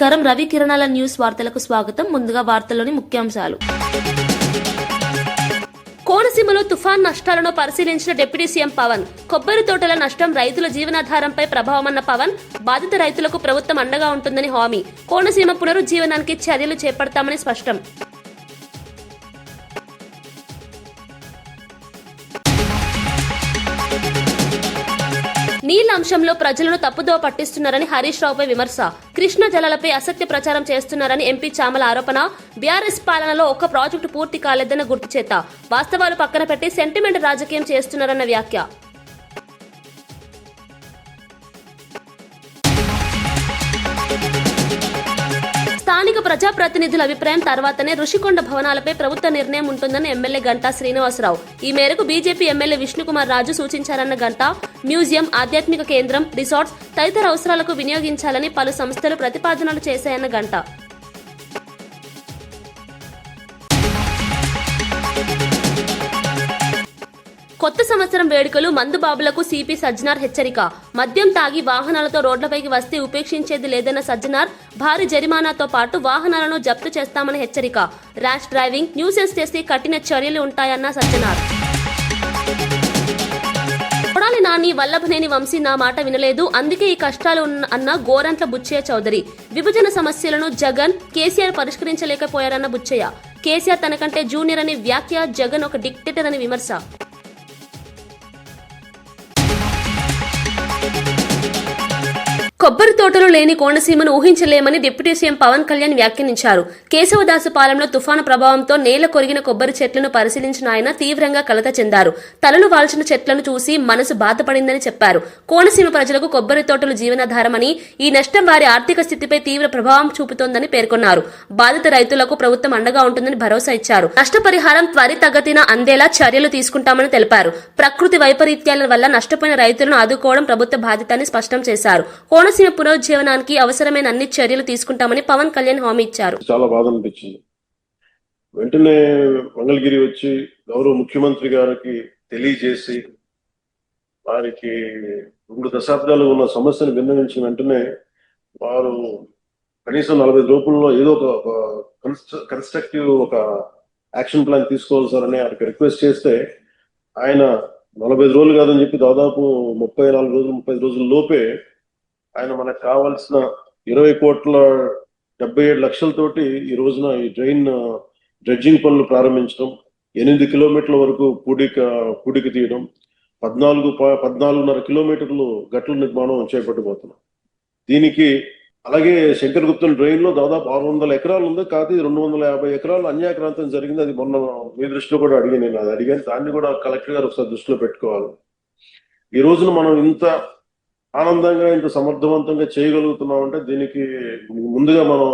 నమస్కారం. రవి కిరణాల న్యూస్ వార్తలకు స్వాగతం. ముందుగా వార్తల్లోని ముఖ్యాంశాలు. కోనసీమలో తుఫాన్ నష్టాలను పరిశీలించిన డిప్యూటీ సీఎం పవన్. కొబ్బరి తోటల నష్టం రైతుల జీవనాధారంపై ప్రభావమన్న పవన్. బాధిత రైతులకు ప్రభుత్వం అండగా ఉంటుందని హామీ. కోనసీమ పునరుజ్జీవనానికి చర్యలు చేపడతామని స్పష్టం. నీళ్ల అంశంలో ప్రజలను తప్పుదోవ పట్టిస్తున్నారని హరీష్ రావుపై విమర్శ. కృష్ణా జలాలపై అసత్య ప్రచారం చేస్తున్నారని ఎంపీ చామల ఆరోపణ. బీఆర్ఎస్ పాలనలో ఒక్క ప్రాజెక్టు పూర్తి కాలేదన్న గుర్తుచేత. వాస్తవాలు పక్కన పెట్టి సెంటిమెంట్ రాజకీయం చేస్తున్నారన్న వ్యాఖ్య. స్థానిక ప్రజాప్రతినిధుల అభిప్రాయం తర్వాతనే రుషికొండ భవనాలపై ప్రభుత్వ నిర్ణయం ఉంటుందని ఎమ్మెల్యే గంటా శ్రీనివాసరావు. ఈ మేరకు BJP MLA Vishnukumar Raju సూచించారన్న Ganta. Museum, ఆధ్యాత్మిక కేంద్రం, రిసార్ట్స్ తదితర అవసరాలకు వినియోగించాలని పలు సంస్థలు ప్రతిపాదనలు చేశాయన్న గంటా. కొత్త సంవత్సరం వేడుకలు మందుబాబులకు సిపి సజ్జనార్ హెచ్చరిక. మద్యం తాగి వాహనాలతో రోడ్లపైకి వస్తే ఉపేక్షించేది లేదన్న సజ్జనార్. భారీ జరిమానాతో పాటు వాహనాలను జప్తు చేస్తామని హెచ్చరిక. ర్యాష్ డ్రైవింగ్, న్యూసెన్స్ చేస్తే కఠిన చర్యలు ఉంటాయన్న సజ్జనార్. కొడాలి నాని, వల్లభనేని వంశీ నా మాట వినలేదు, అందుకే ఈ కష్టాలు అన్న గోరంట్ల బుచ్చయ్య చౌదరి. విభజన సమస్యలను జగన్, కేసీఆర్ పరిష్కరించలేకపోయారన్న బుచ్చయ్య. కేసీఆర్ తనకంటే జూనియర్ అని వ్యాఖ్య. జగన్ ఒక డిక్టేటర్ అని విమర్శ. కొబ్బరి తోటలు లేని కోనసీమను ఊహించలేమని డిప్యూటీ సీఎం పవన్ కళ్యాణ్ వ్యాఖ్యానించారు. కేశవదాసు పాలెంలో తుఫాను ప్రభావంతో నేల కొరిగిన కొబ్బరి చెట్లను పరిశీలించిన ఆయన తీవ్రంగా కలత చెందారు. తలలు వాల్చిన చెట్లను చూసి మనసు బాధపడిందని చెప్పారు. కోనసీమ ప్రజలకు కొబ్బరి తోటలు జీవనాధారమని, ఈ నష్టం వారి ఆర్థిక స్థితిపై తీవ్ర ప్రభావం చూపుతోందని పేర్కొన్నారు. బాధిత రైతులకు ప్రభుత్వం అండగా ఉంటుందని భరోసా ఇచ్చారు. నష్టపరిహారం త్వరితగతిన అందేలా చర్యలు తీసుకుంటామని తెలిపారు. ప్రకృతి వైపరీత్యాల వల్ల నష్టపోయిన రైతులను ఆదుకోవడం ప్రభుత్వ బాధ్యతని స్పష్టం చేశారు. కోనసీమ పునరుజ్జీవనానికి అవసరమైన అన్ని చర్యలు తీసుకుంటామని పవన్ కళ్యాణ్ హామీ ఇచ్చారు. చాలా బాధ అనిపించింది. వెంటనే మంగళగిరి వచ్చి గౌరవ ముఖ్యమంత్రి గారికి తెలియజేసి వారికి 2 దశాబ్దాలు ఉన్న సమస్యను విన్నవించిన వెంటనే వారు కనీసం 40 రోజుల్లో ఏదో ఒక కన్స్ట్రక్టివ్ ఒక యాక్షన్ ప్లాన్ తీసుకోవాలి సార్ అని ఆయనకి రిక్వెస్ట్ చేస్తే ఆయన 45 రోజులు కాదని చెప్పి దాదాపు 34 రోజులు 35 రోజుల లోపే ఆయన మనకు కావాల్సిన 20,77 లక్షలతోటి ఈ రోజున ఈ డ్రెడ్జింగ్ పనులు ప్రారంభించడం, 8 కిలోమీటర్ల వరకు పూడిక తీయడం, 14.5 కిలోమీటర్లు గట్ల నిర్మాణం చేపట్టబోతున్నాం. దీనికి అలాగే శంకరగుప్తం డ్రైన్ లో దాదాపు 600 ఎకరాలు ఉంది. కాదు 250 ఎకరాలు అన్యాక్రాంతం జరిగింది. అది మొన్న మీ దృష్టిలో కూడా నేను అది అడిగాను. దాన్ని కూడా కలెక్టర్ గారు ఒకసారి దృష్టిలో పెట్టుకోవాలి. ఈ రోజున మనం ఇంత ఆనందంగా ఇంత సమర్థవంతంగా చేయగలుగుతున్నామంటే దీనికి ముందుగా మనం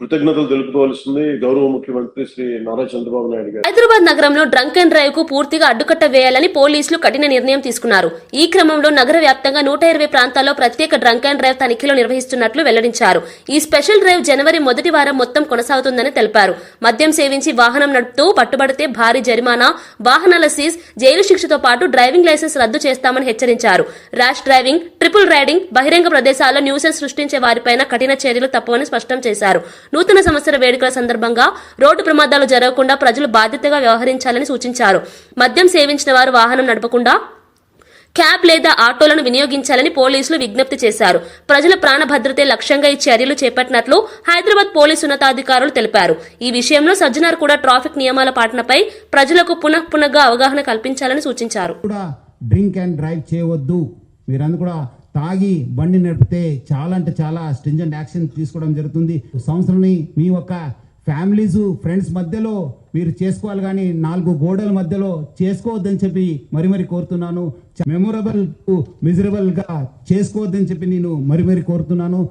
కృతజ్ఞతలు తెలుపుకోవాల్సింది గౌరవ ముఖ్యమంత్రి శ్రీ నారా చంద్రబాబు నాయుడు గారు. హైదరాబాద్ నగరంలో డ్రంక్ అండ్ డ్రైవ్ కు పూర్తిగా అడ్డుకట్ట వేయాలని పోలీసులు కఠిన నిర్ణయం తీసుకున్నారు. ఈ క్రమంలో నగర వ్యాప్తంగా 120 ప్రాంతాల్లో ప్రత్యేక డ్రంక్ అండ్ డ్రైవ్ తనిఖీలు నిర్వహిస్తున్నట్లు వెల్లడించారు. ఈ స్పెషల్ డ్రైవ్ జనవరి మొదటి వారం మొత్తం కొనసాగుతుందని తెలిపారు. మద్యం సేవించి వాహనం నడుపుతూ పట్టుబడితే భారీ జరిమానా, వాహనాల సీజ్, జైలు శిక్షతో పాటు డ్రైవింగ్ లైసెన్స్ రద్దు చేస్తామని హెచ్చరించారు. ర్యాష్ డ్రైవింగ్, ట్రిపుల్ రైడింగ్, బహిరంగ ప్రదేశాల్లో న్యూసెన్స్ సృష్టించే వారిపైన కఠిన చర్యలు తప్పవని స్పష్టం చేశారు. నూతన సంవత్సర వేడుకల సందర్భంగా రోడ్డు ప్రమాదాలు జరగకుండా ప్రజలు బాధ్యతగా వ్యవహరించాలని సూచించారు. మద్యం సేవించిన వారు వాహనం నడపకుండా క్యాబ్ లేదా ఆటోలను వినియోగించాలని పోలీసులు విజ్ఞప్తి చేశారు. ప్రజల ప్రాణ భద్రతే లక్ష్యంగా ఈ చర్యలు చేపట్టినట్లు హైదరాబాద్ పోలీసు ఉన్నతాధికారులు తెలిపారు. ఈ విషయంలో సజ్జనార్ కూడా ట్రాఫిక్ నియమాల పాలనపై ప్రజలకు పునఃగా అవగాహన కల్పించాలని సూచించారు. డ్రింక్ అండ్ డ్రైవ్ చేయవద్దు, మీరందరూ కూడా తాగి బండి నడిపితే చాలా అంటే చాలా స్ట్రింజెంట్ యాక్షన్ తీసుకోవడం జరుగుతుంది. సంవత్సరాన్ని మీ యొక్క ఫ్యామిలీస్, ఫ్రెండ్స్ మధ్యలో మీరు చేసుకోవాలి, కానీ 4 గోడల మధ్యలో చేసుకోవద్దని చెప్పి మరి కోరుతున్నాను. మెమొరబుల్ మిజరబుల్ గా చేసుకోవద్దని చెప్పి నేను మరి కోరుతున్నాను.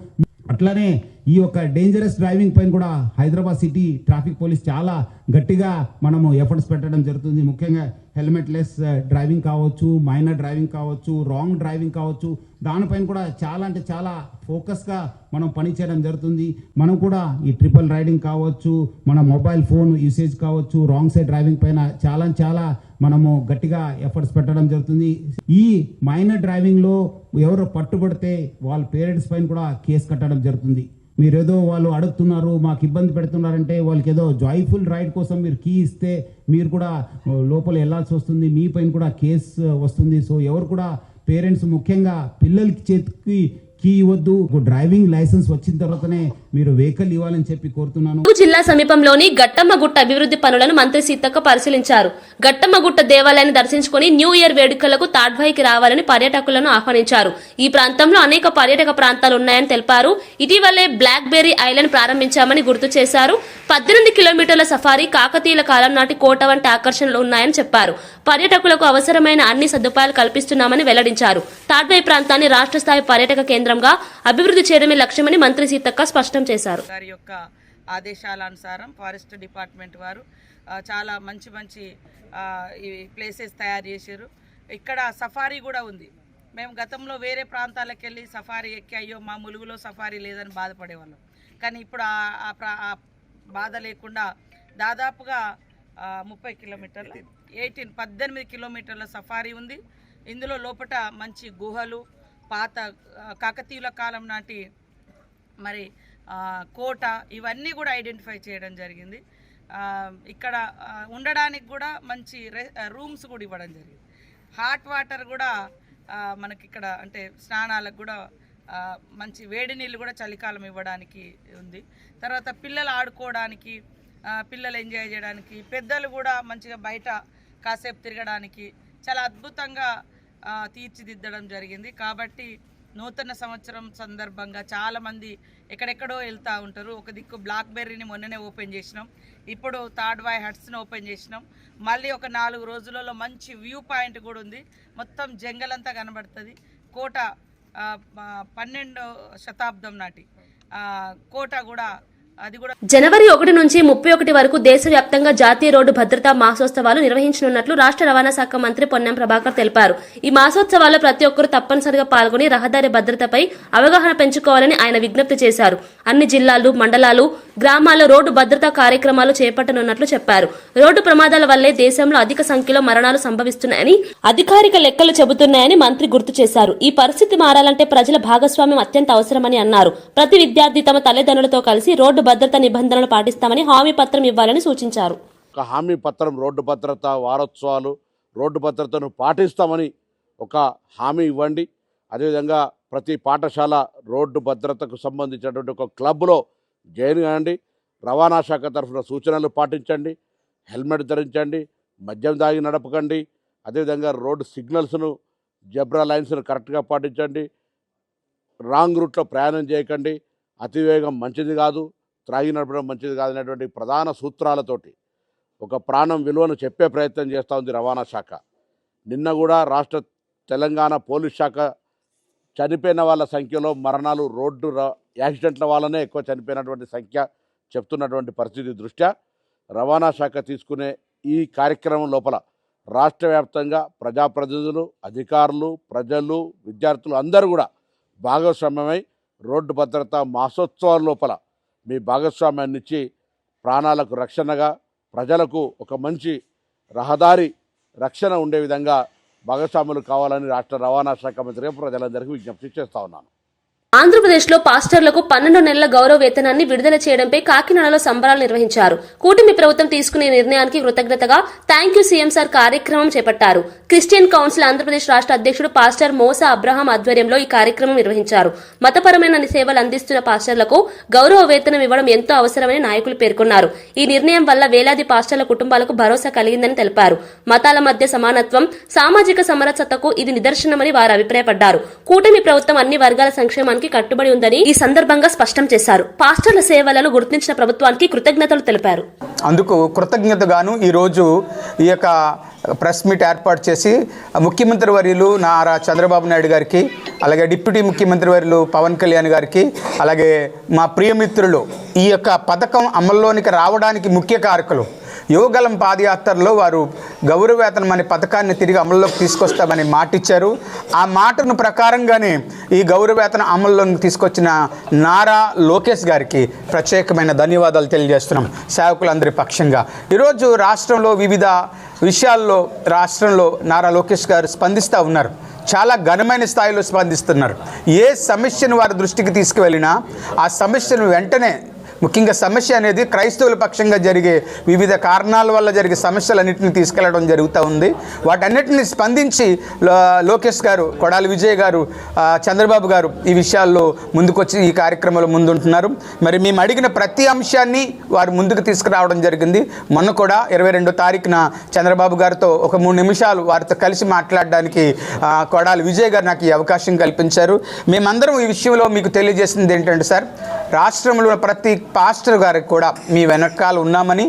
అట్లానే ఈ యొక్క డేంజరస్ డ్రైవింగ్ పైన కూడా హైదరాబాద్ సిటీ ట్రాఫిక్ పోలీస్ చాలా గట్టిగా మనము ఎఫర్ట్స్ పెట్టడం జరుగుతుంది. ముఖ్యంగా హెల్మెట్ లెస్ డ్రైవింగ్ కావచ్చు, మైనర్ డ్రైవింగ్ కావచ్చు, రాంగ్ డ్రైవింగ్ కావచ్చు, దానిపైన కూడా చాలా అంటే చాలా ఫోకస్గా మనం పనిచేయడం జరుగుతుంది. మనం కూడా ఈ ట్రిపుల్ రైడింగ్ కావచ్చు, మన మొబైల్ ఫోన్ యూసేజ్ కావచ్చు, రాంగ్ సైడ్ డ్రైవింగ్ పైన చాలా మనము గట్టిగా ఎఫర్ట్స్ పెట్టడం జరుగుతుంది. ఈ మైనర్ డ్రైవింగ్ లో ఎవరు పట్టుబడితే వాళ్ళ పేరెంట్స్ పైన కూడా కేసు కట్టడం జరుగుతుంది. మీరేదో వాళ్ళు అడుగుతున్నారు మాకు ఇబ్బంది పెడుతున్నారంటే వాళ్ళకి ఏదో జాయ్ఫుల్ రైడ్ కోసం మీరు కీ ఇస్తే మీరు కూడా లోపల వెళ్ళాల్సి వస్తుంది, మీ పైన కూడా కేసు వస్తుంది. సో ఎవరు కూడా పేరెంట్స్ ముఖ్యంగా పిల్లలకి చేతికి కీ ఇవ్వద్దు. డ్రైవింగ్ లైసెన్స్ వచ్చిన తర్వాతనే మీరు వెహికల్ ఇవ్వాలని చెప్పి కోరుతున్నాను. జిల్లా సమీపంలోని గట్టమ్మగుట్ట అభివృద్ధి పనులను మంత్రి సీతక్క పరిశీలించారు. గట్టమ్మగుట్ట దేవాలయాన్ని దర్శించుకుని న్యూ ఇయర్ వేడుకలకు తాడ్వాయికి రావాలని పర్యాటకులను ఆహ్వానించారు. ఈ ప్రాంతంలో అనేక పర్యాటక ప్రాంతాలు ఉన్నాయని తెలిపారు. ఇటీవలే బ్లాక్ బెర్రీ ఐలాండ్ ప్రారంభించామని గుర్తు చేశారు. 18 కిలోమీటర్ల సఫారీ, కాకతీయుల కాలం నాటి కోట వంటి ఆకర్షణలు ఉన్నాయని చెప్పారు. పర్యాటకులకు అవసరమైన అన్ని సదుపాయాలు కల్పిస్తున్నామని వెల్లడించారు. తాడ్వాయి ప్రాంతాన్ని రాష్ట్ర స్థాయి పర్యాటక కేంద్రంగా అభివృద్ధి చేయడమే లక్ష్యమని మంత్రి సీతక్క స్పష్టం చేశారు. వారి యొక్క ఆదేశాల అనుసారం ఫారెస్ట్ డిపార్ట్మెంట్ వారు చాలా మంచి మంచి ఈ ప్లేసెస్ తయారు చేశారు. ఇక్కడ సఫారీ కూడా ఉంది. మేము గతంలో వేరే ప్రాంతాలకు వెళ్ళి సఫారీ ఎక్కి అయ్యో మా ములుగులో సఫారీ లేదని బాధపడేవాళ్ళం. కానీ ఇప్పుడు ఆ బాధ లేకుండా దాదాపుగా 30 కిలోమీటర్ల 18 కిలోమీటర్ల సఫారీ ఉంది. ఇందులో లోపల మంచి గుహలు, పాత కాకతీయుల కాలం నాటి మరి కోట, ఇవన్నీ కూడా ఐడెంటిఫై చేయడం జరిగింది. ఇక్కడ ఉండడానికి కూడా మంచి రూమ్స్ కూడా ఇవ్వడం జరిగింది. హాట్ వాటర్ కూడా మనకి ఇక్కడ అంటే స్నానాలకు కూడా మంచి వేడి నీళ్ళు కూడా చలికాలం ఇవ్వడానికి ఉంది. తర్వాత పిల్లలు ఆడుకోవడానికి, పిల్లలు ఎంజాయ్ చేయడానికి, పెద్దలు కూడా మంచిగా బయట కాసేపు తిరగడానికి చాలా అద్భుతంగా తీర్చిదిద్దడం జరిగింది. కాబట్టి నూతన సంవత్సరం సందర్భంగా చాలామంది ఎక్కడెక్కడో వెళ్తూ ఉంటారు. ఒక దిక్కు బ్లాక్ బెర్రీని మొన్ననే ఓపెన్ చేసినాం, ఇప్పుడు తాడ్వాయి హట్స్ని ఓపెన్ చేసినాం. మళ్ళీ ఒక 4 రోజులలో మంచి వ్యూ పాయింట్ కూడా ఉంది. మొత్తం జంగల్ అంతా కనబడుతుంది. కోట 12వ శతాబ్దం నాటి కోట కూడా అది కూడా. జనవరి 1 నుంచి 31 వరకు దేశవ్యాప్తంగా జాతీయ రోడ్డు భద్రతా మాసోత్సవాలు నిర్వహించనున్నట్లు రాష్ట్ర రవాణా శాఖ మంత్రి పొన్నం ప్రభాకర్ తెలిపారు. ఈ మాసోత్సవాల్లో ప్రతి ఒక్కరూ తప్పనిసరిగా పాల్గొని రహదారి భద్రతపై అవగాహన పెంచుకోవాలని ఆయన విజ్ఞప్తి చేశారు. అన్ని జిల్లాలు, మండలాలు, గ్రామాల్లో రోడ్డు భద్రతా కార్యక్రమాలు చేపట్టనున్నట్లు చెప్పారు. రోడ్డు ప్రమాదాల వల్లే దేశంలో అధిక సంఖ్యలో మరణాలు సంభవిస్తున్నాయని అధికారిక లెక్కలు చెబుతున్నాయని మంత్రి గుర్తు చేశారు. ఈ పరిస్థితి మారాలంటే ప్రజల భాగస్వామ్యం అత్యంత అవసరమని అన్నారు. ప్రతి విద్యార్థి తమ తల్లిదండ్రులతో కలిసి రోడ్డు భద్రతా నిబంధనలు పాటిస్తామని హామీ పత్రం ఇవ్వాలని సూచించారు. ఒక హామీ పత్రం, రోడ్డు భద్రత వారోత్సవాలు, రోడ్డు భద్రతను పాటిస్తామని ఒక హామీ ఇవ్వండి. అదేవిధంగా ప్రతి పాఠశాల రోడ్డు భద్రతకు సంబంధించినటువంటి ఒక క్లబ్లో జాయిన్ కాండి. రవాణా శాఖ తరఫున సూచనలు పాటించండి. హెల్మెట్ ధరించండి, మద్యం దాగి నడపకండి. అదేవిధంగా రోడ్డు సిగ్నల్స్ను, జబ్రా లైన్స్ను కరెక్ట్గా పాటించండి. రాంగ్ రూట్లో ప్రయాణం చేయకండి. అతివేగం మంచిది కాదు, త్రాగి నడపడం మంచిది కాదనేటువంటి ప్రధాన సూత్రాలతోటి ఒక ప్రాణం విలువను చెప్పే ప్రయత్నం చేస్తూ ఉంది రవాణా శాఖ. నిన్న కూడా రాష్ట్ర తెలంగాణ పోలీస్ శాఖ చనిపోయిన వాళ్ళ సంఖ్యలో మరణాలు రోడ్డు యాక్సిడెంట్ల వల్లనే ఎక్కువ చనిపోయినటువంటి సంఖ్య చెప్తున్నటువంటి పరిస్థితి దృష్ట్యా రవాణా శాఖ తీసుకునే ఈ కార్యక్రమం లోపల రాష్ట్ర వ్యాప్తంగా ప్రజాప్రతినిధులు, అధికారులు, ప్రజలు, విద్యార్థులు అందరూ కూడా భాగస్వామ్యమై రోడ్డు భద్రత మాసోత్సవాల లోపల మీ భాగస్వామ్యాన్ని ఇచ్చి ప్రాణాలకు రక్షణగా, ప్రజలకు ఒక మంచి రహదారి రక్షణ ఉండే విధంగా భాగస్వాములు కావాలని రాష్ట్ర రవాణా శాఖ మంత్రి ప్రజలందరికీ విజ్ఞప్తి చేస్తా ఉన్నాను. ఆంధ్రప్రదేశ్లో పాస్టర్లకు 12 నెలల గౌరవ వేతనాన్ని విడుదల చేయడంపై కాకినాడలో సంబరాలు నిర్వహించారు. కూటమి ప్రభుత్వం తీసుకునే నిర్ణయానికి కృతజ్ఞతగా థ్యాంక్ యూ సీఎం సార్ కార్యక్రమం చేపట్టారు. క్రిస్టియన్ కౌన్సిల్ ఆంధ్రప్రదేశ్ రాష్ట్ర అధ్యక్షుడు పాస్టర్ మోసా అబ్రహాం ఆధ్వర్యంలో ఈ కార్యక్రమం నిర్వహించారు. మతపరమైన సేవలు అందిస్తున్న పాస్టర్లకు గౌరవ వేతనం ఇవ్వడం ఎంతో అవసరమని నాయకులు పేర్కొన్నారు. ఈ నిర్ణయం వల్ల వేలాది పాస్టర్ల కుటుంబాలకు భరోసా కలిగిందని తెలిపారు. మతాల మధ్య సమానత్వం, సామాజిక సమరసతకు ఇది నిదర్శనమని వారు అభిప్రాయపడ్డారు. కూటమి ప్రభుత్వం అన్ని వర్గాల సంక్షేమానికి కట్టుబడి ఉందని ఈ సందర్భంగా స్పష్టం చేశారు. పాస్టర్ల సేవలను గుర్తించిన ప్రభుత్వానికి కృతజ్ఞతలు తెలిపారు. అందుకు కృతజ్ఞతగాను ఈరోజు ఈ యొక్క ప్రెస్ మీట్ ఏర్పాటు చేసి ముఖ్యమంత్రి వర్యులు నారా చంద్రబాబు నాయుడు గారికి, అలాగే డిప్యూటీ ముఖ్యమంత్రి వర్యులు పవన్ కళ్యాణ్ గారికి, అలాగే మా ప్రియమిత్రులు ఈ యొక్క పథకం అమల్లోనికి రావడానికి ముఖ్య కారకులు యువగలం పాదయాత్రలో వారు గౌరవవేతనం అనే పథకాన్ని తిరిగి అమల్లోకి తీసుకొస్తామని మాటిచ్చారు. ఆ మాటను ప్రకారంగానే ఈ గౌరవవేతన అమల్లోకి తీసుకొచ్చిన నారా లోకేష్ గారికి ప్రత్యేకమైన ధన్యవాదాలు తెలియజేస్తున్నాం సేవకులందరి పక్షంగా. ఈరోజు రాష్ట్రంలో వివిధ విషయాల్లో నారా లోకేష్ గారు స్పందిస్తూ ఉన్నారు. చాలా ఘనమైన స్థాయిలో స్పందిస్తున్నారు. ఏ సమస్యను వారి దృష్టికి తీసుకువెళ్ళినా ఆ సమస్యను వెంటనే, ముఖ్యంగా సమస్య అనేది క్రైస్తవుల పక్షంగా జరిగే వివిధ కారణాల వల్ల జరిగే సమస్యలన్నింటినీ తీసుకెళ్లడం జరుగుతూ ఉంది. వాటన్నిటిని స్పందించి లోకేష్ గారు, కొడాలి విజయ్ గారు, చంద్రబాబు గారు ఈ విషయాల్లో ముందుకొచ్చి ఈ కార్యక్రమంలో ముందుంటున్నారు. మరి మేము అడిగిన ప్రతి అంశాన్ని వారు ముందుకు తీసుకురావడం జరిగింది. మొన్న కూడా 22వ తారీఖున చంద్రబాబు గారితో ఒక 3 నిమిషాలు వారితో కలిసి మాట్లాడడానికి కొడాలి విజయ్ గారు నాకు ఈ అవకాశం కల్పించారు. మేమందరం ఈ విషయంలో మీకు తెలియజేసింది ఏంటంటే సార్, రాష్ట్రంలో ప్రతి పాస్టర్ గారికి కూడా మీ వెనకాల ఉన్నామని,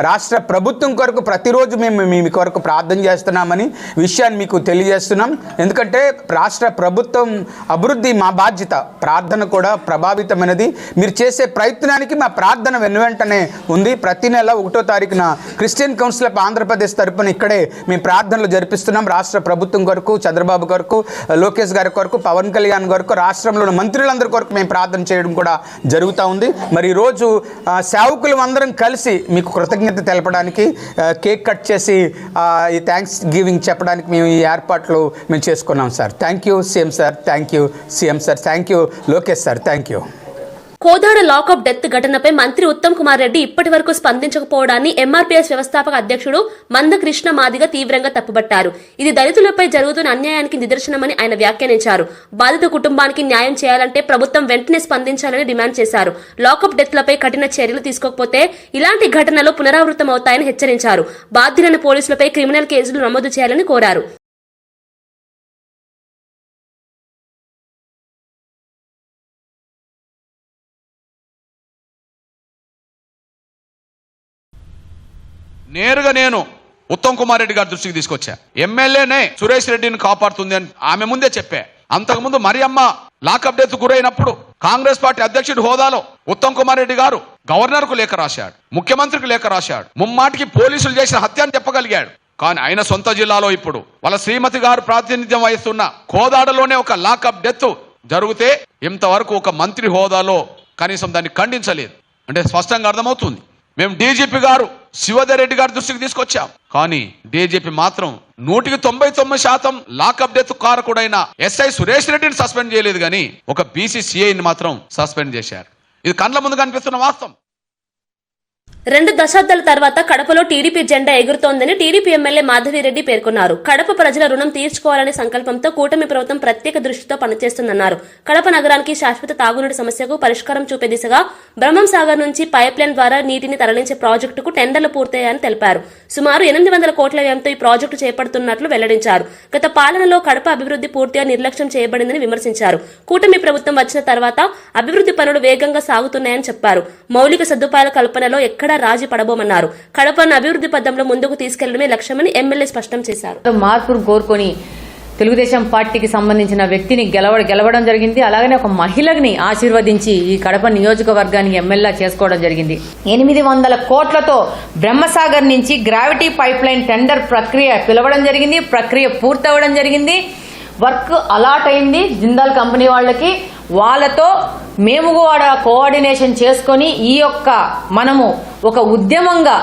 రాష్ట్ర ప్రభుత్వం కొరకు ప్రతిరోజు మేము మీ కొరకు ప్రార్థన చేస్తున్నామని విషయాన్ని మీకు తెలియజేస్తున్నాం. ఎందుకంటే రాష్ట్ర ప్రభుత్వం అభివృద్ధి మా బాధ్యత, ప్రార్థన కూడా ప్రభావితమైనది. మీరు చేసే ప్రయత్నానికి మా ప్రార్థన వెనువెంటనే ఉంది. ప్రతి నెల 1వ తారీఖున క్రిస్టియన్ కౌన్సిల్ ఆఫ్ ఆంధ్రప్రదేశ్ తరపున ఇక్కడే మేము ప్రార్థనలు జరిపిస్తున్నాం. రాష్ట్ర ప్రభుత్వం కొరకు, చంద్రబాబు కొరకు, లోకేష్ గారి కొరకు, పవన్ కళ్యాణ్ కొరకు, రాష్ట్రంలోని మంత్రులందరి కొరకు మేము ప్రార్థన చేయడం కూడా జరుగుతూ ఉంది. మరి ఈరోజు సేవకులు అందరం కలిసి మీకు కృతజ్ఞత తెలపడానికి, కేక్ కట్ చేసి ఈ థ్యాంక్స్ గివింగ్ చెప్పడానికి మేము ఈ ఏర్పాట్లు మేము చేసుకున్నాం sir. Thank you CM sir, thank you CM sir, thank you Lokesh sir, thank you. Kodad lockup death ఘటనపై మంత్రి ఉత్తమ్ కుమార్ రెడ్డి ఇప్పటి వరకు స్పందించకపోవడాన్ని ఎంఆర్పీఎస్ వ్యవస్థాపక అధ్యక్షుడు మందకృష్ణ మాదిగ తీవ్రంగా తప్పుబట్టారు. ఇది దళితులపై జరుగుతున్న అన్యాయానికి నిదర్శనమని ఆయన వ్యాఖ్యానించారు. బాధిత కుటుంబానికి న్యాయం చేయాలంటే ప్రభుత్వం వెంటనే స్పందించాలని డిమాండ్ చేశారు. లాకప్ డెత్లపై కఠిన చర్యలు తీసుకోకపోతే ఇలాంటి ఘటనలు పునరావృతమవుతాయని హెచ్చరించారు. బాధ్యులైన పోలీసులపై క్రిమినల్ కేసులు నమోదు చేయాలని కోరారు. నేరుగా నేను ఉత్తమ్ కుమార్ రెడ్డి గారి దృష్టికి తీసుకొచ్చా. ఎమ్మెల్యేనే సురేష్ రెడ్డిని కాపాడుతుంది అని ఆమె ముందే చెప్పా. అంతకుముందు మరియమ్మ లాకప్ డెత్ గురైనప్పుడు కాంగ్రెస్ పార్టీ అధ్యక్షుడి హోదాలో ఉత్తమ్ కుమార్ రెడ్డి గారు గవర్నర్ కు లేఖ రాశాడు, ముఖ్యమంత్రికి లేఖ రాశాడు, ముమ్మాటికి పోలీసులు చేసిన హత్య అని చెప్పగలిగాడు. కానీ ఆయన సొంత జిల్లాలో ఇప్పుడు వాళ్ళ శ్రీమతి గారు ప్రాతినిధ్యం వహిస్తున్న కోదాడలోనే ఒక లాకప్ డెత్ జరిగితే ఇంతవరకు ఒక మంత్రి హోదాలో కనీసం దాన్ని ఖండించలేదు. అంటే స్పష్టంగా అర్థమవుతుంది. మేము డీజీపీ గారు శివధర్ రెడ్డి గారి దృష్టికి తీసుకొచ్చాం. కానీ డీజీపీ మాత్రం 99% లాకప్ డెత్ కారకుడైన ఎస్ఐ సురేష్ రెడ్డిని సస్పెండ్ చేయలేదు, కానీ ఒక బీసీసీఐని మాత్రం సస్పెండ్ చేశారు. ఇది కండ్ల ముందు కనిపిస్తున్న వాస్తవం. 2 దశాబ్దాల తర్వాత కడపలో టీడీపీ జెండా ఎగురుతోందని టీడీపీ ఎమ్మెల్యే మాధవిరెడ్డి పేర్కొన్నారు. కడప ప్రజల రుణం తీర్చుకోవాలనే సంకల్పంతో కూటమి ప్రభుత్వం ప్రత్యేక దృష్టితో పనిచేస్తుందన్నారు. కడప నగరానికి శాశ్వత తాగునీటి సమస్యకు పరిష్కారం చూపే దిశగా బ్రహ్మం సాగర్ నుంచి పైప్ లైన్ ద్వారా నీటిని తరలించే ప్రాజెక్టుకు టెండర్లు పూర్తయ్యాయని తెలిపారు. సుమారు 800 కోట్ల వ్యయంతో ఈ ప్రాజెక్టు చేపడుతున్నట్లు వెల్లడించారు. గత పాలనలో కడప అభివృద్ధి పూర్తిగా నిర్లక్ష్యం చేయబడిందని విమర్శించారు. కూటమి ప్రభుత్వం వచ్చిన తర్వాత అభివృద్ధి పనులు వేగంగా సాగుతున్నాయని చెప్పారు. మౌలిక సదుపాయాల కల్పనలో ఎక్కడ రాజీ పడబోమన్నారు. కడపను అభివృద్ధి పథంలో ముందుకు తీసుకెళ్లడమే లక్ష్యమని ఎమ్మెల్యే స్పష్టం చేశారు. మార్పును కోరుకొని తెలుగుదేశం పార్టీకి సంబంధించిన వ్యక్తిని గెలవడం జరిగింది. అలాగనే ఒక మహిళని ఆశీర్వదించి ఈ కడప నియోజకవర్గానికి ఎమ్మెల్యే చేసుకోవడం జరిగింది. 800 కోట్లతో బ్రహ్మసాగర్ నుంచి గ్రావిటీ పైప్ లైన్ టెండర్ ప్రక్రియ పిలవడం జరిగింది. ప్రక్రియ పూర్తవడం జరిగింది. వర్క్ అలాట్ అయింది జిందాల్ కంపెనీ వాళ్ళకి. వాళ్ళతో మేము కూడా కోఆర్డినేషన్ చేసుకొని మనము ఒక ఉద్యమంగా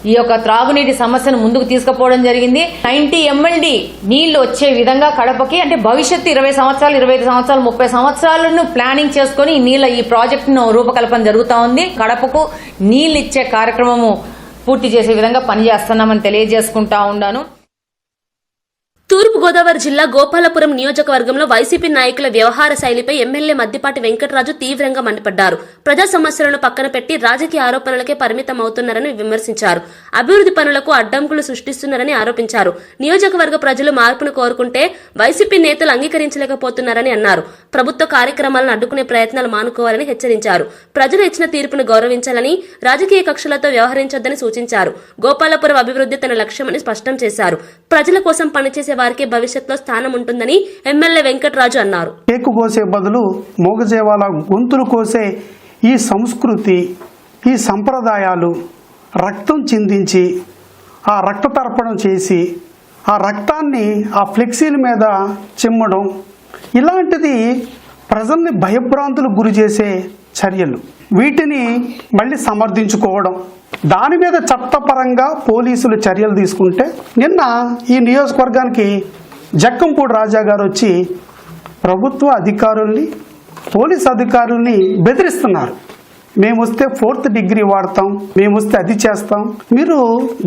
ఈ యొక్క త్రాగునీటి సమస్యను ముందుకు తీసుకుపోవడం జరిగింది. 90 MLD నీళ్లు వచ్చే విధంగా కడపకి, అంటే భవిష్యత్తు 20 సంవత్సరాలు, 25 సంవత్సరాలు, 30 సంవత్సరాలను ప్లానింగ్ చేసుకుని ఈ ప్రాజెక్టును రూపకల్పన జరుగుతూ ఉంది. కడపకు నీళ్లు ఇచ్చే కార్యక్రమము పూర్తి చేసే విధంగా పనిచేస్తున్నామని తెలియజేసుకుంటా ఉన్నాను. తూర్పుగోదావరి జిల్లా గోపాలపురం నియోజకవర్గంలో వైసీపీ నాయకుల వ్యవహార శైలిపై ఎమ్మెల్యే మద్దిపాటి వెంకటరాజు తీవ్రంగా మండిపడ్డారు. ప్రజా సమస్యలను పక్కన పెట్టి రాజకీయ ఆరోపణలకే పరిమితం అవుతున్నారని విమర్శించారు. అభివృద్ధి పనులకు అడ్డంకులు సృష్టిస్తున్నారని ఆరోపించారు. నియోజకవర్గ ప్రజలు మార్పును కోరుకుంటే వైసీపీ నేతలు అంగీకరించలేకపోతున్నారని అన్నారు. ప్రభుత్వ కార్యక్రమాలను అడ్డుకునే ప్రయత్నాలు మానుకోవాలని హెచ్చరించారు. ప్రజలు ఇచ్చిన తీర్పును గౌరవించాలని, రాజకీయ కక్షలతో వ్యవహరించొద్దని సూచించారు. గోపాలపురం అభివృద్ధి తన లక్ష్యమని స్పష్టం చేశారు. ప్రజల కోసం పనిచేసే వారికి భవిష్యత్తులో స్థానం ఉంటుందని ఎమ్మెల్యే వెంకటరాజు అన్నారు. కేకు కోసే బదులు మోగజేవాల గొంతులు కోసే ఈ సంస్కృతి, ఈ సంప్రదాయాలు రక్తం చిందించి ఆ రక్త తర్పణం చేసి ఆ రక్తాన్ని ఆ ఫ్లెక్సీల మీద చిమ్మడం, ఇలాంటిది ప్రజల్ని భయభ్రాంతులకు గురి చేసే చర్యలు. వీటిని మళ్ళీ సమర్థించుకోవడం, దాని మీద చట్టపరంగా పోలీసులు చర్యలు తీసుకుంటే, నిన్న ఈ నియోజకవర్గానికి జక్కంపూడి రాజా గారు వచ్చి ప్రభుత్వ అధికారుల్ని, పోలీస్ అధికారుల్ని బెదిరిస్తున్నారు. మేము వస్తే 4th డిగ్రీ వాడతాం, మేము వస్తే అది చేస్తాం. మీరు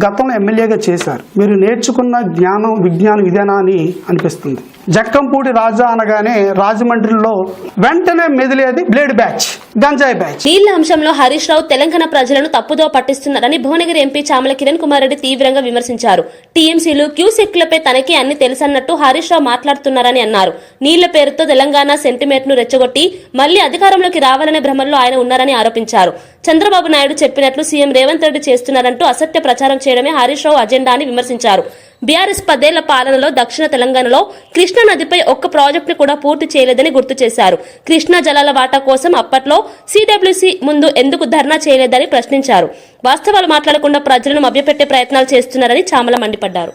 గతంలో ఎమ్మెల్యేగా చేశారు, మీరు నేర్చుకున్న జ్ఞానం విజ్ఞాన విధానాన్ని అనిపిస్తుంది. జక్కంపూడి రాజా అనగానే రాజమండ్రిలో వెంటనే మెదిలేది బ్లేడ్ బ్యాచ్, గంజాయి బ్యాచ్. నీళ్ల అంశంలో హరీష్ రావు తెలంగాణ ప్రజలను తప్పుదో పట్టిస్తున్నారని భువనగిరి ఎంపీ చామల కిరణ్ కుమార్ రెడ్డి తీవ్రంగా విమర్శించారు. టీఎంసీలు క్యూసెక్లపై తనకి అన్ని తెలుసన్నట్టు హరీష్ రావు మాట్లాడుతున్నారని అన్నారు. నీళ్ల పేరుతో తెలంగాణ సెంటిమెంట్ ను రెచ్చగొట్టి మళ్లీ అధికారంలోకి రావాలనే భ్రమంలో ఆయన ఉన్నారని ఆరోపించారు. చంద్రబాబు నాయుడు చెప్పినట్లు సీఎం రేవంత్ రెడ్డి చేస్తున్నారంటూ అసత్య ప్రచారం చేయడమే హరీష్ రావు అజెండా అని విమర్శించారు. బీఆర్ఎస్ 10 ఏళ్ల పాలనలో దక్షిణ తెలంగాణలో కృష్ణా నదిపై ఒక్క ప్రాజెక్టును కూడా పూర్తి చేయలేదని గుర్తు చేశారు. కృష్ణా జలాల వాటా కోసం అప్పట్లో సిడబ్ల్యూసీ ముందు ఎందుకు ధర్నా చేయలేదని ప్రశ్నించారు. వాస్తవాలు మాట్లాడకుండా ప్రజలను మభ్యపెట్టే ప్రయత్నాలు చేస్తున్నారని చామల మండిపడ్డారు.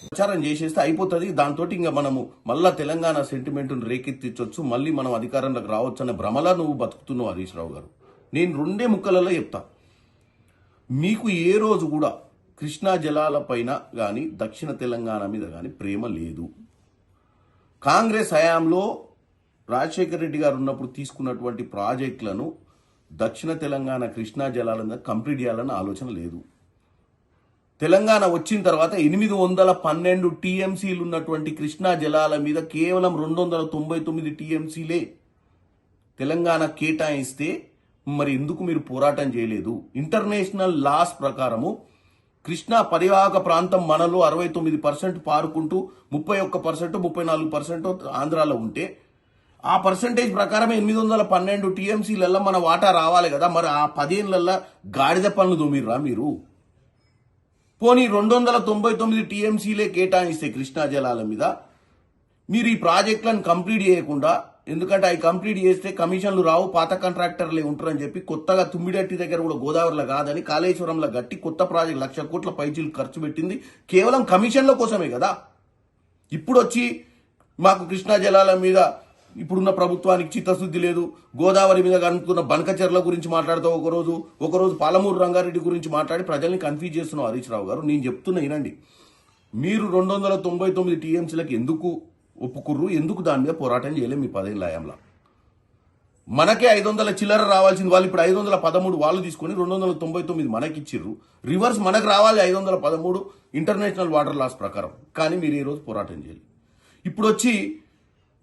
ప్రచారం చేసేస్తే అయిపోతుంది, దాంతో ఇంకా మనము మళ్ళా తెలంగాణ సెంటిమెంట్ను రేకెత్తించవచ్చు, మళ్ళీ మనం అధికారంలోకి రావచ్చు అనే భ్రమలా నువ్వు బతుకుతున్నావు హరీష్ రావు గారు. నేను 2 ముక్కలలో చెప్తా, మీకు ఏ రోజు కూడా కృష్ణా జలాల పైన కానీ దక్షిణ తెలంగాణ మీద కానీ ప్రేమ లేదు. కాంగ్రెస్ హయాంలో రాజశేఖర రెడ్డి గారు ఉన్నప్పుడు తీసుకున్నటువంటి ప్రాజెక్టులను దక్షిణ తెలంగాణ కృష్ణా జలాల మీద కంప్లీట్ చేయాలన్న ఆలోచన లేదు. తెలంగాణ వచ్చిన తర్వాత 812 టీఎంసీలు ఉన్నటువంటి కృష్ణా జలాల మీద కేవలం 299 టీఎంసీలే తెలంగాణ కేటాయిస్తే మరి ఎందుకు మీరు పోరాటం చేయలేదు? ఇంటర్నేషనల్ లాస్ ప్రకారము కృష్ణా పరివాహక ప్రాంతం మనలో 69% పారుకుంటూ 31%, 34% ఆంధ్రాలో ఉంటే ఆ పర్సంటేజ్ ప్రకారమే 812 టీఎంసీలల్లో మన వాటా రావాలి కదా. మరి ఆ 10 ఏళ్లలో గాడిద పనులు దొమిర్రా మీరు? పోనీ 299 టీఎంసీలే కేటాయిస్తే కృష్ణా జలాల మీద మీరు ఈ ప్రాజెక్టులను కంప్లీట్ చేయకుండా, ఎందుకంటే అవి కంప్లీట్ చేస్తే కమిషన్లు రావు, పాత కాంట్రాక్టర్లే ఉంటారని చెప్పి కొత్తగా తుమ్మిడట్టి దగ్గర కూడా గోదావరిలో కాదని కాళేశ్వరంలో గట్టి కొత్త ప్రాజెక్ట్ 1,00,000 కోట్ల పైచీలు ఖర్చు పెట్టింది కేవలం కమిషన్ల కోసమే కదా. ఇప్పుడు వచ్చి మాకు కృష్ణా జలాల మీద ఇప్పుడున్న ప్రభుత్వానికి చిత్తశుద్ధి లేదు, గోదావరి మీద కనుక్కున్న బనకచెర్ల గురించి మాట్లాడుతూ ఒకరోజు పాలమూరు రంగారెడ్డి గురించి మాట్లాడి ప్రజల్ని కన్ఫ్యూజ్ చేస్తున్నావు హరీష్ రావు గారు. నేను చెప్తున్నా వినండి, మీరు 299 టీఎంసీలకు ఎందుకు ఒప్పుకుర్రు, ఎందుకు దాని మీద పోరాటం చేయలేము? మీ 10 ఏళ్ల హయాంలో మనకే 500 చిల్లర రావాల్సింది, వాళ్ళు ఇప్పుడు 513 వాళ్ళు తీసుకొని 299 మనకి ఇచ్చిర్రు. రివర్స్ మనకు రావాలి 513 ఇంటర్నేషనల్ వాటర్ లాస్ ప్రకారం. కానీ మీరు ఈ రోజు పోరాటం చేయాలి. ఇప్పుడు వచ్చి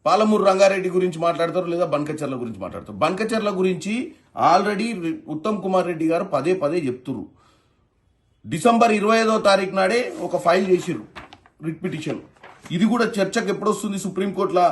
పాలమూరు రంగారెడ్డి గురించి మాట్లాడతారు, లేదా బనకచెర్ల గురించి మాట్లాడతారు. బనకచెర్ల గురించి ఆల్రెడీ ఉత్తమ్ కుమార్ రెడ్డి గారు పదే చెప్తున్నారు. డిసెంబర్ 25వ తారీఖు నాడే ఒక ఫైల్ చేసిర్రు, రిట్ పిటిషన్. ఇది కూడా చర్చకు ఎప్పుడు వస్తుంది? సుప్రీంకోర్టులో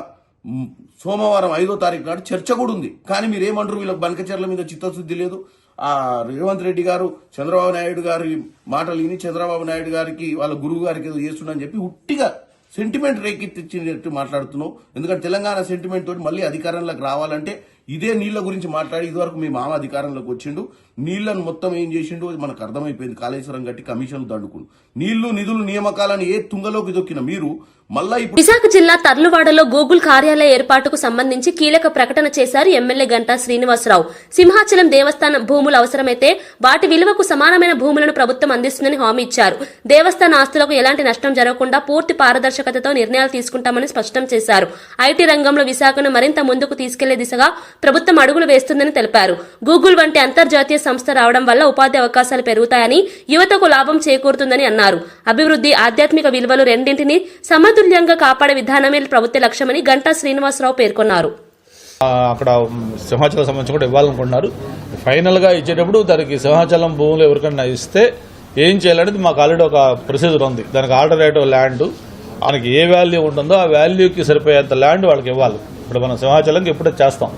సోమవారం 5వ తారీఖు నాడు చర్చ కూడా ఉంది. కానీ మీరేమంటారు? వీళ్ళకి బనకచెర్ల మీద చిత్తశుద్ధి లేదు. ఆ రేవంత్ రెడ్డి గారు చంద్రబాబు నాయుడు గారి మాటలు విని చంద్రబాబు నాయుడు గారికి వాళ్ళ గురువు గారికి ఏదో చేస్తున్నారని చెప్పి ఉట్టిగా సెంటిమెంట్ రేకెత్తిచ్చినట్టు మాట్లాడుతున్నావు. ఎందుకంటే తెలంగాణ సెంటిమెంట్ తోటి మళ్ళీ అధికారంలోకి రావాలంటే ఇదే నీళ్ల గురించి మాట్లాడి ఇదివరకు మీ మామ అధికారంలోకి వచ్చిండు, నీళ్లను మొత్తం ఏం చేసిండు మనకు అర్థమైపోయింది. కాళేశ్వరం గట్టి కమిషన్లు దండుకుని నీళ్లు నిధులు నియామకాలను ఏ తుంగలోకి దొక్కిన మీరు మళ్ళా ఇప్పుడు విశాఖ జిల్లా తర్లువాడలో గూగుల్ కార్యాలయ ఏర్పాటుకు సంబంధించి కీలక ప్రకటన చేశారు ఎమ్మెల్యే గంటా శ్రీనివాసరావు. సింహాచలం దేవస్థానం భూములు అవసరమైతే వాటి విలువకు సమానమైన భూములను ప్రభుత్వం అందిస్తుందని హామీ ఇచ్చారు. దేవస్థాన ఆస్తులకు ఎలాంటి నష్టం జరగకుండా పూర్తి పారదర్శకతతో నిర్ణయాలు తీసుకుంటామని స్పష్టం చేశారు. ఐటీ రంగంలో విశాఖను మరింత ముందుకు తీసుకెళ్లే దిశగా ప్రభుత్వం అడుగులు వేస్తుందని తెలిపారు. గూగుల్ వంటి అంతర్జాతీయ సంస్థ రావడం వల్ల ఉపాధి అవకాశాలు పెరుగుతాయని, యువతకు లాభం చేకూరుతుందని అన్నారు. అభివృద్ధి, ఆధ్యాత్మిక విలువలు రెండింటినీ సమతుల్యంగా కాపాడే విధానమే ప్రభుత్వ లక్ష్యమని గంటా శ్రీనివాసరావు పేర్కొన్నారు. అక్కడ సింహాచలం సంబంధించి కూడా ఇవ్వాలనుకుంటున్నారు. ఫైనల్గా ఇచ్చేటప్పుడు దానికి సింహాచలం భూములు ఎవరికైనా ఇస్తే ఏం చేయాలనేది మాకు ఆల్రెడీ ఒక ప్రొసీజర్ ఉంది. దానికి ఆల్టర్నేటివ్ ల్యాండ్ మనకి ఏ వాల్యూ ఉంటుందో ఆ వాల్యూకి సరిపోయేంత ల్యాండ్ వాళ్ళకి ఇవ్వాలి. ఇప్పుడు మనం సింహాచలంకి ఎప్పుడే చేస్తాం.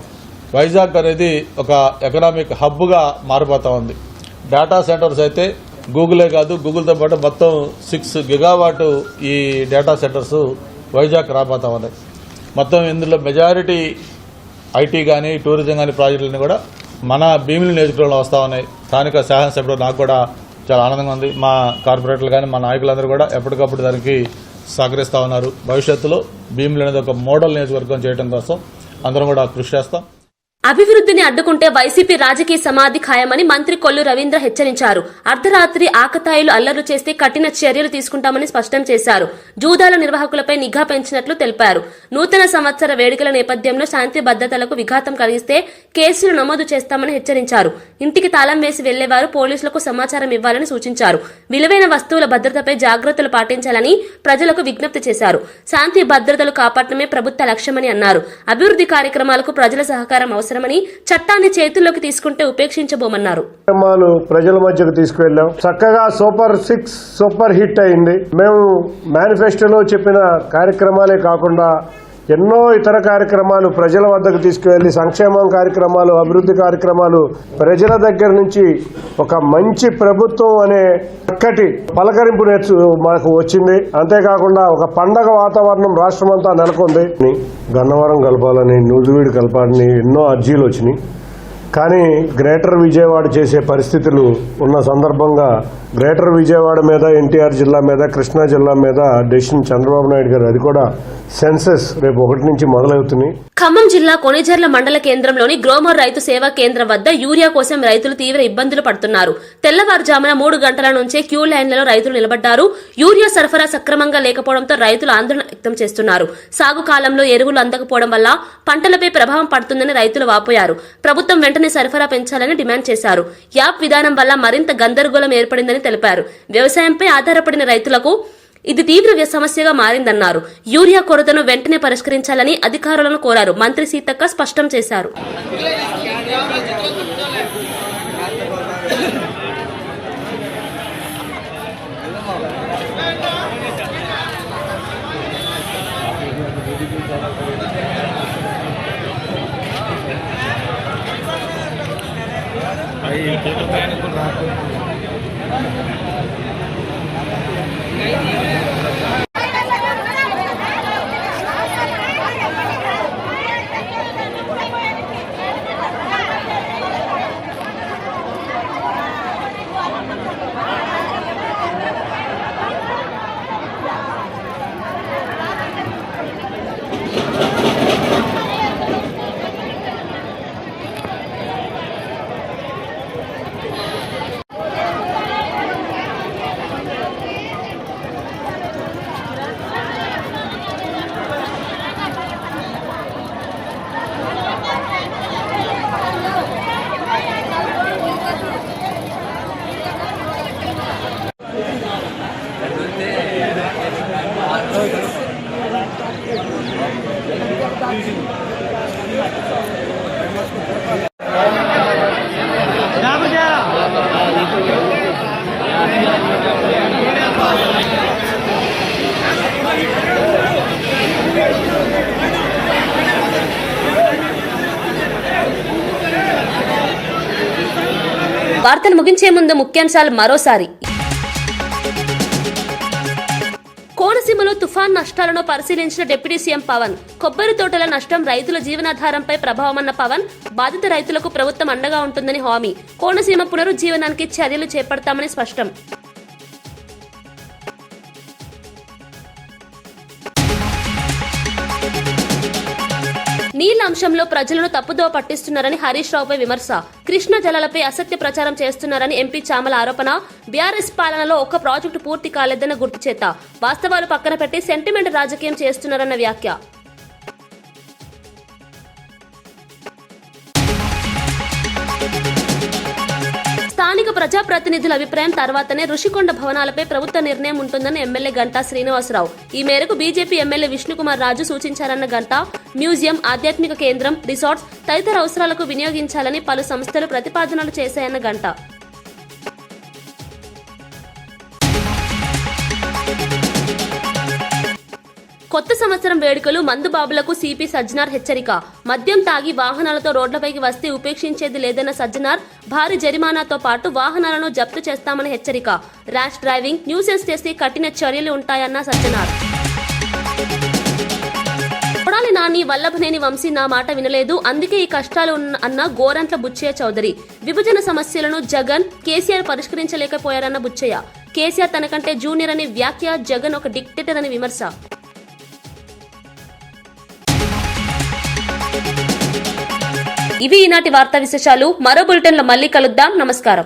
వైజాగ్ అనేది ఒక ఎకనామిక్ హబ్గా మారిపోతా ఉంది. డేటా సెంటర్స్ అయితే గూగులే కాదు, గూగుల్తో పాటు మొత్తం 6 గిగావాట్ ఈ డేటా సెంటర్స్ వైజాగ్ రాబోతా ఉన్నాయి. మొత్తం ఇందులో మెజారిటీ ఐటీ కానీ టూరిజం కానీ ప్రాజెక్టులన్నీ కూడా మన భీమిలి నియోజకవర్గంలో వస్తూ ఉన్నాయి. స్థానిక శాసనసభ్యుడు నాకు కూడా చాలా ఆనందంగా ఉంది. మా కార్పొరేటర్లు కానీ మా నాయకులందరూ కూడా ఎప్పటికప్పుడు దానికి సహకరిస్తూ ఉన్నారు. భవిష్యత్తులో భీమిలి అనేది ఒక మోడల్ నియోజకవర్గం చేయడం కోసం అందరం కూడా కృషి చేస్తాం. అభివృద్ధిని అడ్డుకుంటే వైసీపీ రాజకీయ సమాధి ఖాయమని మంత్రి కొల్లు రవీంద్ర హెచ్చరించారు. అర్ధరాత్రి ఆకతాయిలు అల్లర్లు చేస్తే కఠిన చర్యలు తీసుకుంటామని స్పష్టం చేశారు. జూదాల నిర్వాహకులపై నిఘా పెంచినట్లు తెలిపారు. నూతన సంవత్సర వేడుకల నేపథ్యంలో శాంతి భద్రతలకు విఘాతం కలిగిస్తే కేసులు నమోదు చేస్తామని హెచ్చరించారు. ఇంటికి తాళం వేసి వెళ్లేవారు పోలీసులకు సమాచారం ఇవ్వాలని సూచించారు. విలువైన వస్తువుల భద్రతపై జాగ్రత్తలు పాటించాలని ప్రజలకు విజ్ఞప్తి చేశారు. శాంతి భద్రతలు కాపాడటమే ప్రభుత్వ లక్ష్యమని అన్నారు. అభివృద్ధి కార్యక్రమాలకు ప్రజల సహకారం అవసరమని, చట్టాన్ని చేతుల్లోకి తీసుకుంటే ఉపేక్షించబోమన్నారు. ప్రజల మధ్యకు తీసుకువెళ్ళాం. చక్కగా సూపర్ హిట్ అయింది. మేము మేనిఫెస్టోలో చెప్పిన కార్యక్రమాలే కాకుండా ఎన్నో ఇతర కార్యక్రమాలు ప్రజల వద్దకు తీసుకువెళ్లి సంక్షేమం కార్యక్రమాలు, అభివృద్ధి కార్యక్రమాలు ప్రజల దగ్గర నుంచి ఒక మంచి ప్రభుత్వం అనే చక్కటి పలకరింపు మనకు వచ్చింది. అంతేకాకుండా ఒక పండగ వాతావరణం రాష్ట్రం అంతా నెలకొంది. గన్నవరం కలపాలని, నూజివీడు కలపాలని ఎన్నో అర్జీలు వచ్చినాయి. కానీ గ్రేటర్ విజయవాడ చేసే పరిస్థితులు ఉన్న సందర్భంగా గ్రేటర్ విజయవాడ మీద, ఎన్టీఆర్ జిల్లా మీద, కృష్ణా జిల్లా మీద డెసిషన్ చంద్రబాబు నాయుడు గారు, అది కూడా సెన్సెస్ రేపు 1 నుంచి మొదలవుతున్నాయి. ఖమ్మం జిల్లా కొణిజర్ల మండల కేంద్రంలోని గ్రోమర్ రైతు సేవా కేంద్రం వద్ద యూరియా కోసం రైతులు తీవ్ర ఇబ్బందులు పడుతున్నారు. తెల్లవారుజామున 3 గంటల నుంచే క్యూ లైన్లలో రైతులు నిలబడ్డారు. యూరియా సరఫరా సక్రమంగా లేకపోవడంతో రైతులు ఆందోళన వ్యక్తం చేస్తున్నారు. సాగు కాలంలో ఎరువులు అందకపోవడం వల్ల పంటలపై ప్రభావం పడుతుందని రైతులు వాపోయారు. ప్రభుత్వం వెంటనే సరఫరా పెంచాలని డిమాండ్ చేశారు. యాప్ విధానం వల్ల మరింత గందరగోళం ఏర్పడిందని తెలిపారు. వ్యవసాయంపై ఆధారపడిన రైతులకు ఇది తీవ్ర సమస్యగా మారిందన్నారు. యూరియా కొరతను వెంటనే పరిష్కరించాలని అధికారులను కోరారు. మంత్రి సీతక్క స్పష్టం చేశారు. వార్తలు ముగించే ముందు ముఖ్యాంశాలు మరోసారి. కోనసీమలో తుఫాన్ నష్టాలను పరిశీలించిన డిప్యూటీ సీఎం పవన్. కొబ్బరి తోటల నష్టం రైతుల జీవనాధారంపై ప్రభావమన్న పవన్. బాధిత రైతులకు ప్రభుత్వం అండగా ఉంటుందని హామీ. కోనసీమ పునరుజ్జీవనానికి చర్యలు చేపడతామని స్పష్టం. నీళ్ల అంశంలో ప్రజలను తప్పుదోవ పట్టిస్తున్నారని హరీష్ రావుపై విమర్శ. కృష్ణా జలాలపై అసత్య ప్రచారం చేస్తున్నారని ఎంపీ చామల ఆరోపణ. బీఆర్ఎస్ పాలనలో ఒక్క ప్రాజెక్టు పూర్తి కాలేదన్న గుర్తుచేత. వాస్తవాలు పక్కన పెట్టి సెంటిమెంట్ రాజకీయం చేస్తున్నారన్న వ్యాఖ్య. స్థానిక ప్రజాప్రతినిధుల అభిప్రాయం తర్వాతనే రుషికొండ భవనాలపై ప్రభుత్వ నిర్ణయం ఉంటుందని ఎమ్మెల్యే గంటా శ్రీనివాసరావు. ఈ మేరకు BJP MLA Vishnukumar Raju సూచించారన్న Ganta. Museum, ఆధ్యాత్మిక కేంద్రం, రిసార్ట్స్ తదితర అవసరాలకు వినియోగించాలని పలు సంస్థలు ప్రతిపాదనలు చేశాయన్న గంటా. కొత్త సంవత్సరం వేడుకలు మందుబాబులకు సిపి సజ్జనార్ హెచ్చరిక. మద్యం తాగి వాహనాలతో రోడ్లపైకి వస్తే ఉపేక్షించేది లేదన్న సజ్జనార్. భారీ జరిమానాతో పాటు వాహనాలను జప్తు చేస్తామని హెచ్చరిక. ర్యాష్ డ్రైవింగ్, న్యూసెన్స్ చేస్తే కఠిన చర్యలు ఉంటాయన్న సజ్జనార్. కొడాలి నాని, వల్లభనేని వంశీ నా మాట వినలేదు, అందుకే ఈ కష్టాలు అన్న గోరంట్ల బుచ్చయ్య చౌదరి. విభజన సమస్యలను జగన్, కేసీఆర్ పరిష్కరించలేకపోయారన్న బుచ్చయ్య. కేసీఆర్ తనకంటే జూనియర్ అని వ్యాఖ్య. జగన్ ఒక డిక్టేటర్ అని విమర్శ. ఇవి ఈనాటి వార్తా విశేషాలు. మరో బులెటిన్లో మళ్ళీ కలుద్దాం. నమస్కారం.